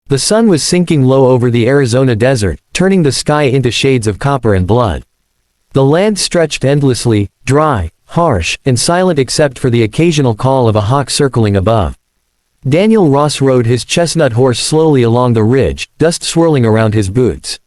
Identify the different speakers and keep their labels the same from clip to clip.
Speaker 1: The sun was sinking low over the Arizona desert, turning the sky into shades of copper and blood. The land stretched endlessly, dry, harsh, and silent except for the occasional call of a hawk circling above. Daniel Ross rode his chestnut horse slowly along the ridge, dust swirling around his boots.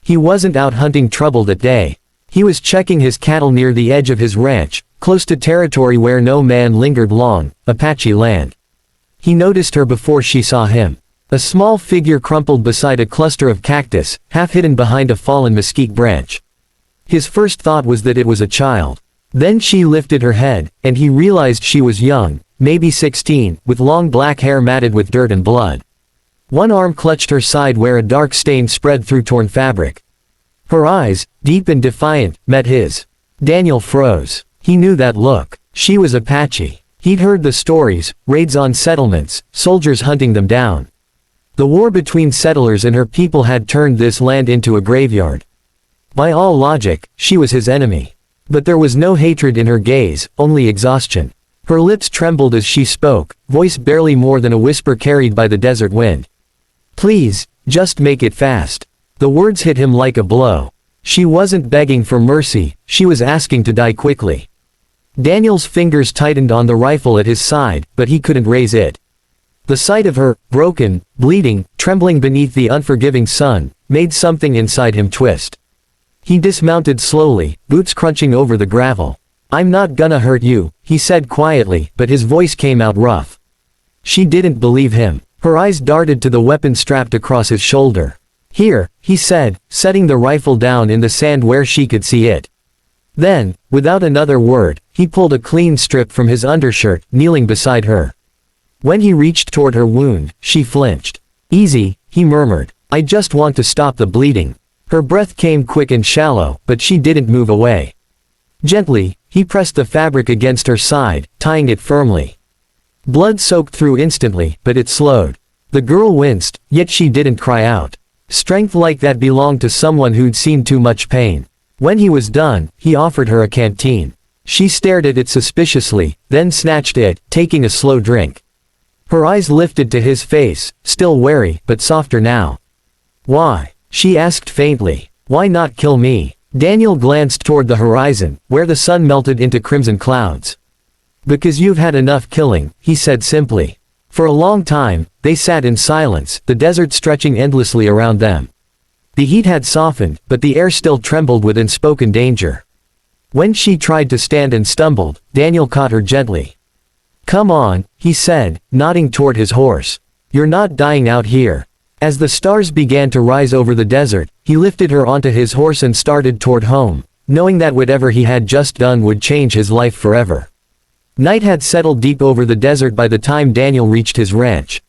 Speaker 1: He wasn't out hunting trouble that day. He was checking his cattle near the edge of his ranch, close to territory where no man lingered long, Apache land. He noticed her before she saw him. A small figure crumpled beside a cluster of cactus, half hidden behind a fallen mesquite branch. His first thought was that it was a child. Then she lifted her head, and he realized she was young, maybe 16, with long black hair matted with dirt and blood. One arm clutched her side where a dark stain spread through torn fabric. Her eyes, deep and defiant, met his. Daniel froze. He knew that look. She was Apache. He'd heard the stories, raids on settlements, soldiers hunting them down. The war between settlers and her people had turned this land into a graveyard. By all logic, she was his enemy. But there was no hatred in her gaze, only exhaustion. Her lips trembled as she spoke, voice barely more than a whisper carried by the desert wind. "Please, just make it fast." The words hit him like a blow. She wasn't begging for mercy, she was asking to die quickly. Daniel's fingers tightened on the rifle at his side, but he couldn't raise it. The sight of her, broken, bleeding, trembling beneath the unforgiving sun, made something inside him twist. He dismounted slowly, boots crunching over the gravel. "I'm not gonna hurt you," he said quietly, but his voice came out rough. She didn't believe him. Her eyes darted to the weapon strapped across his shoulder. "Here," he said, setting the rifle down in the sand where she could see it. Then, without another word, he pulled a clean strip from his undershirt, kneeling beside her. When he reached toward her wound, she flinched. "Easy," he murmured. "I just want to stop the bleeding." Her breath came quick and shallow, but she didn't move away. Gently, he pressed the fabric against her side, tying it firmly. Blood soaked through instantly, but it slowed. The girl winced, yet she didn't cry out. Strength like that belonged to someone who'd seen too much pain. When he was done, he offered her a canteen. She stared at it suspiciously, then snatched it, taking a slow drink. Her eyes lifted to his face, still wary, but softer now. "Why?" she asked faintly. "Why not kill me?" Daniel glanced toward the horizon, where the sun melted into crimson clouds. "Because you've had enough killing," he said simply. For a long time, they sat in silence, the desert stretching endlessly around them. The heat had softened, but the air still trembled with unspoken danger. When she tried to stand and stumbled, Daniel caught her gently. "Come on," he said, nodding toward his horse. "You're not dying out here." As the stars began to rise over the desert, he lifted her onto his horse and started toward home, knowing that whatever he had just done would change his life forever. Night had settled deep over the desert by the time Daniel reached his ranch.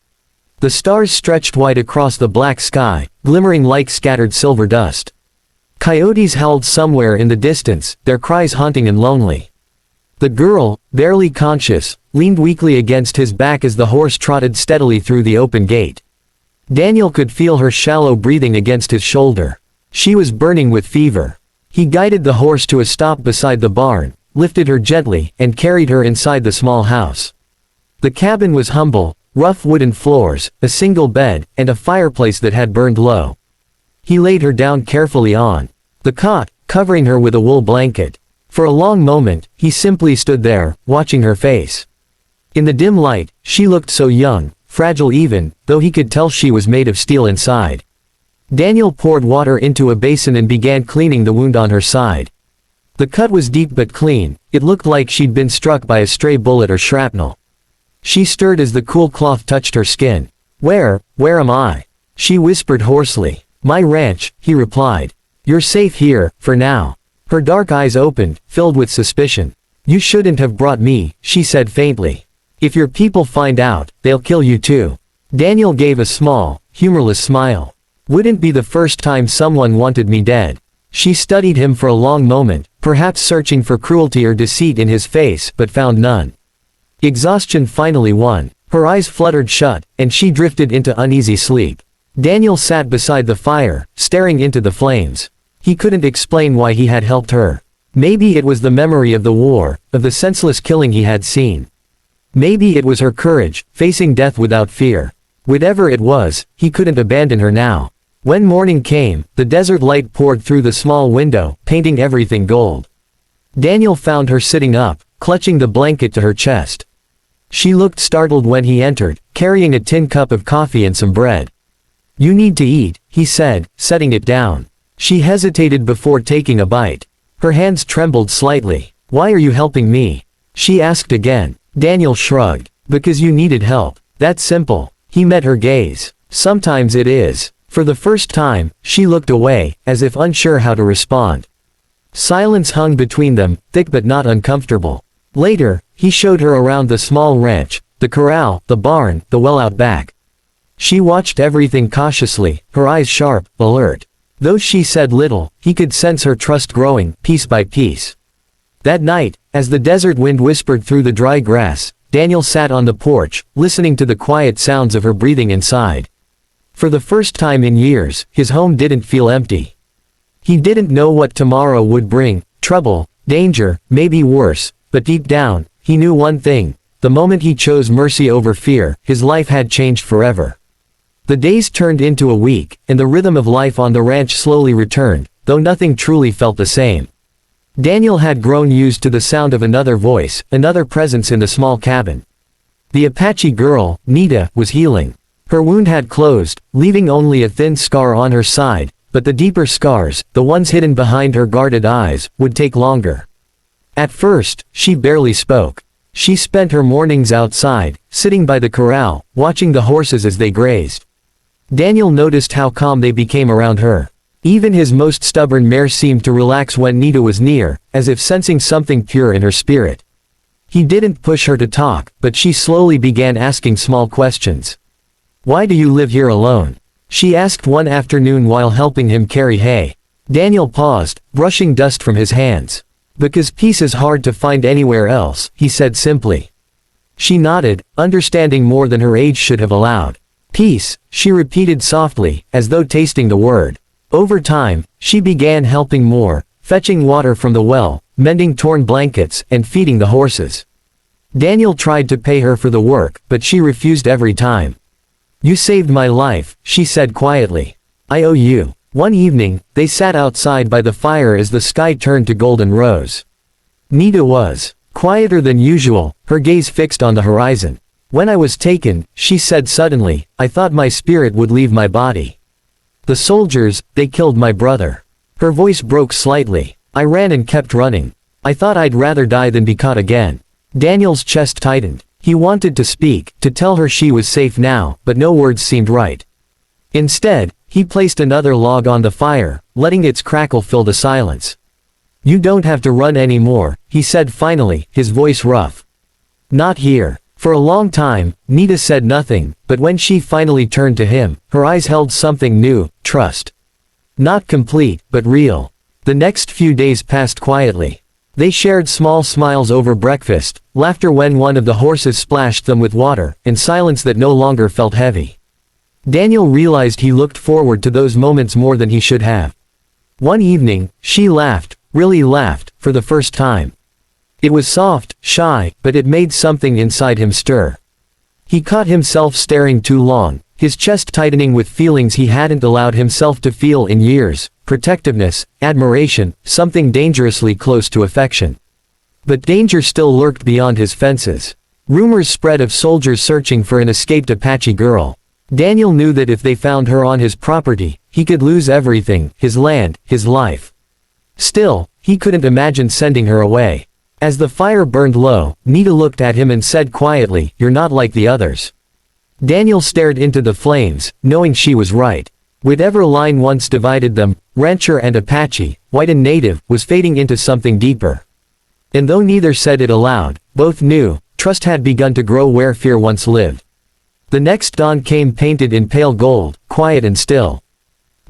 Speaker 1: The stars stretched wide across the black sky, glimmering like scattered silver dust. Coyotes howled somewhere in the distance, their cries haunting and lonely. The girl, barely conscious, leaned weakly against his back as the horse trotted steadily through the open gate. Daniel could feel her shallow breathing against his shoulder. She was burning with fever. He guided the horse to a stop beside the barn, lifted her gently, and carried her inside the small house. The cabin was humble, rough wooden floors, a single bed, and a fireplace that had burned low. He laid her down carefully on the cot, covering her with a wool blanket. For a long moment, he simply stood there, watching her face. In the dim light, she looked so young, fragile even, though he could tell she was made of steel inside. Daniel poured water into a basin and began cleaning the wound on her side. The cut was deep but clean, it looked like she'd been struck by a stray bullet or shrapnel. She stirred as the cool cloth touched her skin. Where am I?" she whispered hoarsely. "My ranch," he replied. "You're safe here, for now." Her dark eyes opened, filled with suspicion. "You shouldn't have brought me," she said faintly. "If your people find out, they'll kill you too." Daniel gave a small, humorless smile. "Wouldn't be the first time someone wanted me dead." She studied him for a long moment, perhaps searching for cruelty or deceit in his face, but found none. Exhaustion finally won. Her eyes fluttered shut, and she drifted into uneasy sleep. Daniel sat beside the fire, staring into the flames. He couldn't explain why he had helped her. Maybe it was the memory of the war, of the senseless killing he had seen. Maybe it was her courage, facing death without fear. Whatever it was, he couldn't abandon her now. When morning came, the desert light poured through the small window, painting everything gold. Daniel found her sitting up, clutching the blanket to her chest. She looked startled when he entered, carrying a tin cup of coffee and some bread. "You need to eat," he said, setting it down. She hesitated before taking a bite. Her hands trembled slightly. "Why are you helping me?" she asked again. Daniel shrugged. "Because you needed help. That's simple." He met her gaze. "Sometimes it is." For the first time, she looked away, as if unsure how to respond. Silence hung between them, thick but not uncomfortable. Later, he showed her around the small ranch, the corral, the barn, the well out back. She watched everything cautiously, her eyes sharp, alert. Though she said little, he could sense her trust growing, piece by piece. That night, as the desert wind whispered through the dry grass, Daniel sat on the porch, listening to the quiet sounds of her breathing inside. For the first time in years, his home didn't feel empty. He didn't know what tomorrow would bring, trouble, danger, maybe worse, but deep down, he knew one thing: the moment he chose mercy over fear, his life had changed forever. The days turned into a week, and the rhythm of life on the ranch slowly returned, though nothing truly felt the same. Daniel had grown used to the sound of another voice, another presence in the small cabin. The Apache girl, Nita, was healing. Her wound had closed, leaving only a thin scar on her side, but the deeper scars, the ones hidden behind her guarded eyes, would take longer. At first, she barely spoke. She spent her mornings outside, sitting by the corral, watching the horses as they grazed. Daniel noticed how calm they became around her. Even his most stubborn mare seemed to relax when Nita was near, as if sensing something pure in her spirit. He didn't push her to talk, but she slowly began asking small questions. "Why do you live here alone?" she asked one afternoon while helping him carry hay. Daniel paused, brushing dust from his hands. "Because peace is hard to find anywhere else," he said simply. She nodded, understanding more than her age should have allowed. "Peace," she repeated softly, as though tasting the word. Over time, she began helping more, fetching water from the well, mending torn blankets, and feeding the horses. Daniel tried to pay her for the work, but she refused every time. "You saved my life," she said quietly. "I owe you." One evening, they sat outside by the fire as the sky turned to golden rose. Nita was quieter than usual, her gaze fixed on the horizon. "When I was taken," she said suddenly, "I thought my spirit would leave my body. The soldiers, they killed my brother." Her voice broke slightly. "I ran and kept running. I thought I'd rather die than be caught again." Daniel's chest tightened. He wanted to speak, to tell her she was safe now, but no words seemed right. Instead, he placed another log on the fire, letting its crackle fill the silence. "You don't have to run anymore," he said finally, his voice rough. "Not here." For a long time, Nita said nothing, but when she finally turned to him, her eyes held something new: trust. Not complete, but real. The next few days passed quietly. They shared small smiles over breakfast, laughter when one of the horses splashed them with water, and silence that no longer felt heavy. Daniel realized he looked forward to those moments more than he should have. One evening, she laughed, really laughed, for the first time. It was soft, shy, but it made something inside him stir. He caught himself staring too long, his chest tightening with feelings he hadn't allowed himself to feel in years: protectiveness, admiration, something dangerously close to affection. But danger still lurked beyond his fences. Rumors spread of soldiers searching for an escaped Apache girl. Daniel knew that if they found her on his property, he could lose everything: his land, his life. Still, he couldn't imagine sending her away. As the fire burned low, Nita looked at him and said quietly, "You're not like the others." Daniel stared into the flames, knowing she was right. Whatever line once divided them, rancher and Apache, white and native, was fading into something deeper. And though neither said it aloud, both knew, trust had begun to grow where fear once lived. The next dawn came painted in pale gold, quiet and still.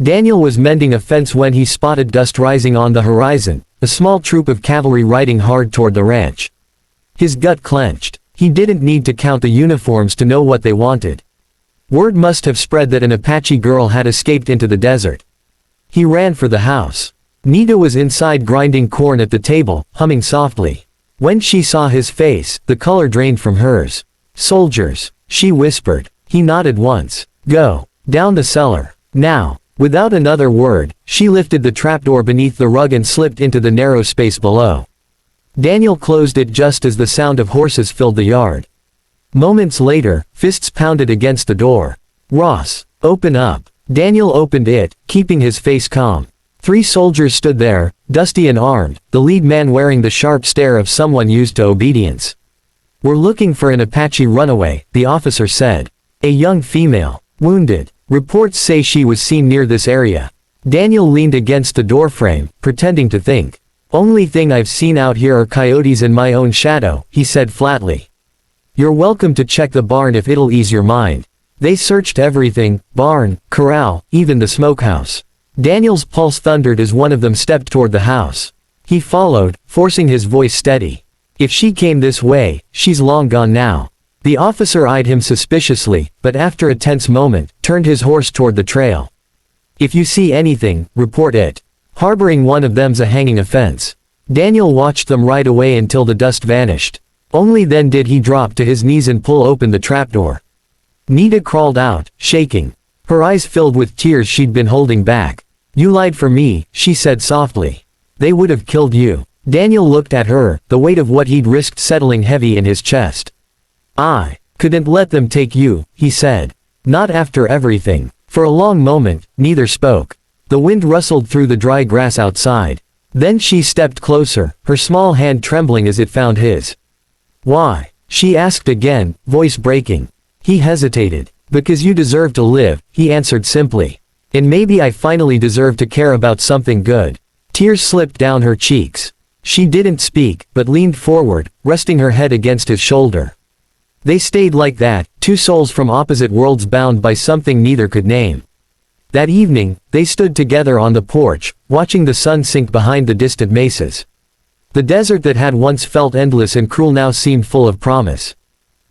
Speaker 1: Daniel was mending a fence when he spotted dust rising on the horizon, a small troop of cavalry riding hard toward the ranch. His gut clenched. He didn't need to count the uniforms to know what they wanted. Word must have spread that an Apache girl had escaped into the desert. He ran for the house. Nita was inside grinding corn at the table, humming softly. When she saw his face, the color drained from hers. "Soldiers," she whispered. He nodded once. Go. Down the cellar. Now. Without another word, she lifted the trapdoor beneath the rug and slipped into the narrow space below. Daniel closed it just as the sound of horses filled the yard. Moments later, fists pounded against the door. Ross. Open up. Daniel opened it, keeping his face calm. 3 soldiers stood there, dusty and armed, the lead man wearing the sharp stare of someone used to obedience. We're looking for an Apache runaway, the officer said. A young female. Wounded. Reports say she was seen near this area. Daniel leaned against the doorframe, pretending to think. Only thing I've seen out here are coyotes and my own shadow, he said flatly. You're welcome to check the barn if it'll ease your mind. They searched everything, barn, corral, even the smokehouse. Daniel's pulse thundered as one of them stepped toward the house. He followed, forcing his voice steady. If she came this way, she's long gone now. The officer eyed him suspiciously, but after a tense moment, turned his horse toward the trail. If you see anything, report it. Harboring one of them's a hanging offense. Daniel watched them right away until the dust vanished. Only then did he drop to his knees and pull open the trapdoor. Nita crawled out, shaking. Her eyes filled with tears she'd been holding back. You lied for me, she said softly. They would have killed you. Daniel looked at her, the weight of what he'd risked settling heavy in his chest. I couldn't let them take you, he said. Not after everything. For a long moment, neither spoke. The wind rustled through the dry grass outside. Then she stepped closer, her small hand trembling as it found his. Why? She asked again, voice breaking. He hesitated. Because you deserve to live, he answered simply. And maybe I finally deserve to care about something good. Tears slipped down her cheeks. She didn't speak, but leaned forward, resting her head against his shoulder. They stayed like that, 2 souls from opposite worlds bound by something neither could name. That evening, they stood together on the porch, watching the sun sink behind the distant mesas. The desert that had once felt endless and cruel now seemed full of promise.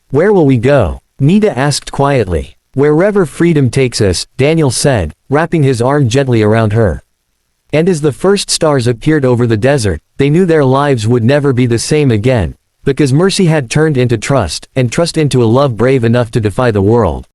Speaker 1: Where will we go? Nita asked quietly. Wherever freedom takes us, Daniel said, wrapping his arm gently around her. And as the first stars appeared over the desert, they knew their lives would never be the same again, because mercy had turned into trust, and trust into a love brave enough to defy the world.